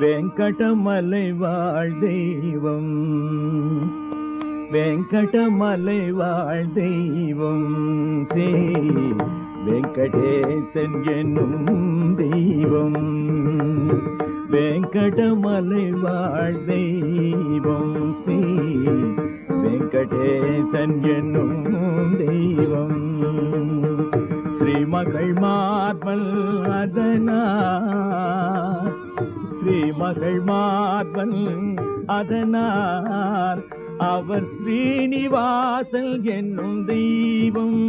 வெங்கடமலை வாழ் தெய்வம், வெங்கடமலை வாழ் தெய்வம், ஸ்ரீ வெங்கடேசன் என்னும் தெய்வம். வெங்கடமலை வாழ் தெய்வம், ஸ்ரீ வெங்கடேசன் என்னும் தெய்வம். ஸ்ரீமகள் மார்பல் அதனால், ஸ்ரீமகள் மார்பல் அதனால், அவர் ஸ்ரீனிவாசல் என்னும் தெய்வம்.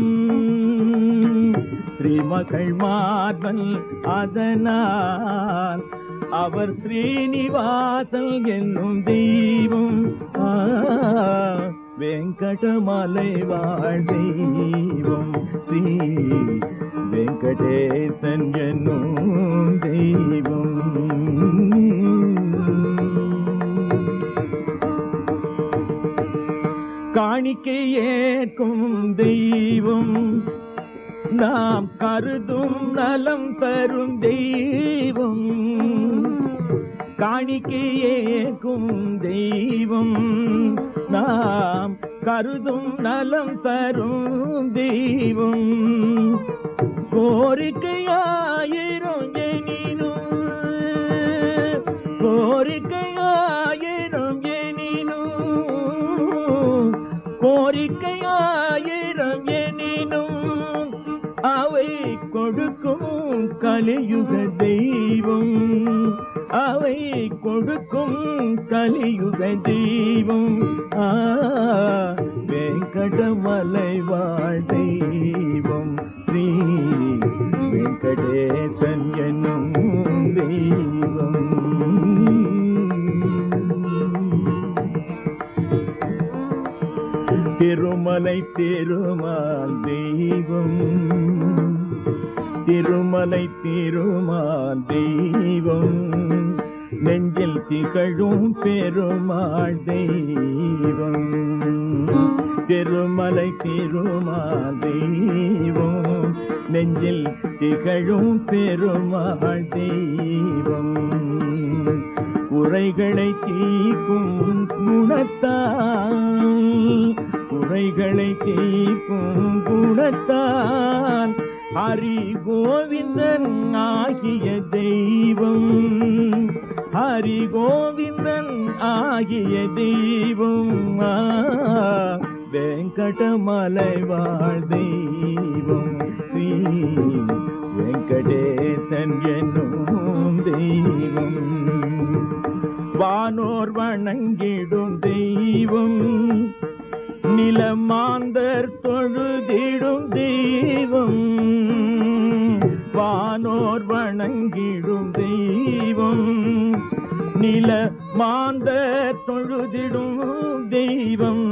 ஸ்ரீமகள் மார்பல் அதனால், அவர் ஸ்ரீனிவாசல் என்னும் தெய்வம். வெங்கடமலை வாழ் தெய்வம், ஸ்ரீ வெங்கடேசன் என்னும் தெய்வம். காணிக்கை ஏற்கும் தெய்வம், நாம் கருதும் நலம் தரும் தெய்வம். காணிக்கை ஏற்கும் தெய்வம், நாம் கருதும் நலம் தரும் தெய்வம். கோரிக்கையாயிரும் எனினும், கோரிக்கையாயிரும் எனினும், கோரிக்கையாயிரம் எனினும், அவை கொடுக்கும் கலியுக தெய்வம். அவை கொடுக்கும் கலியுக தெய்வம். வெங்கடமலை வாழ் தெய்வம், ஸ்ரீ வெங்கடேசன் என்னும் தெய்வம். திருமலை திருமால் தெய்வம், திருமலை திருமால் தெய்வம். நெஞ்சில் திகழும் பெருமாள் தெய்வம். திருமலை திருமால் தெய்வம், நெஞ்சில் திகழும் பெருமாள் தெய்வம். குறைகளை தீர்க்கும் குணத்தால், குறைகளை தீர்க்கும் குணத்தால், ஹரி கோவிந்தன் ஆகிய தெய்வம். ஹரி கோவிந்தன் ஆகிய தெய்வம். வெங்கடமலை வாழ் தெய்வம், ஸ்ரீ வெங்கடேசன் என்னும் தெய்வம். வானோர் வணங்கிடும் தெய்வம், நிலமாந்தர் தொழுதிடும் தெய்வம். வானோர் வணங்கிடும் தெய்வம், நிலமாந்தர் தொழுதிடும் தெய்வம்.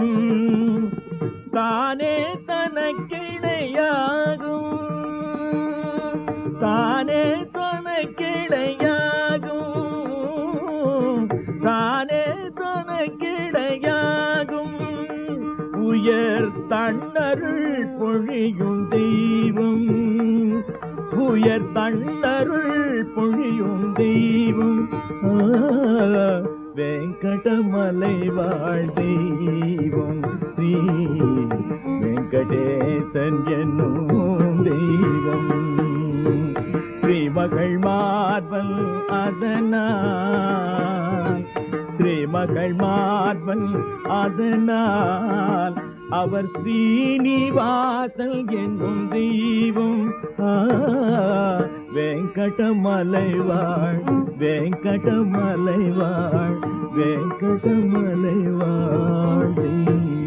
தானே தனக்கிடையாகும், தானே தனக்கிடையாகும், தானே தனக்கிடையாகும். உயர் தன்னருள் பொழியும் தெய்வம், உயர் தன்னருள் பொழியும் தெய்வம். வெங்கடமலை வாழ் தெய்வம், ஸ்ரீ வெங்கடேசன் என்னும் தெய்வம். ஸ்ரீமகள் மார்பல் அதனால், ஸ்ரீமகள் மார்பல் அதனால், அவர் ஸ்ரீனிவாசல் என்னும் தெய்வம். வெங்கடமலை வாழ், வெங்கடமலை வாழ், வெங்கடமலை வாழ் தெய்வம்.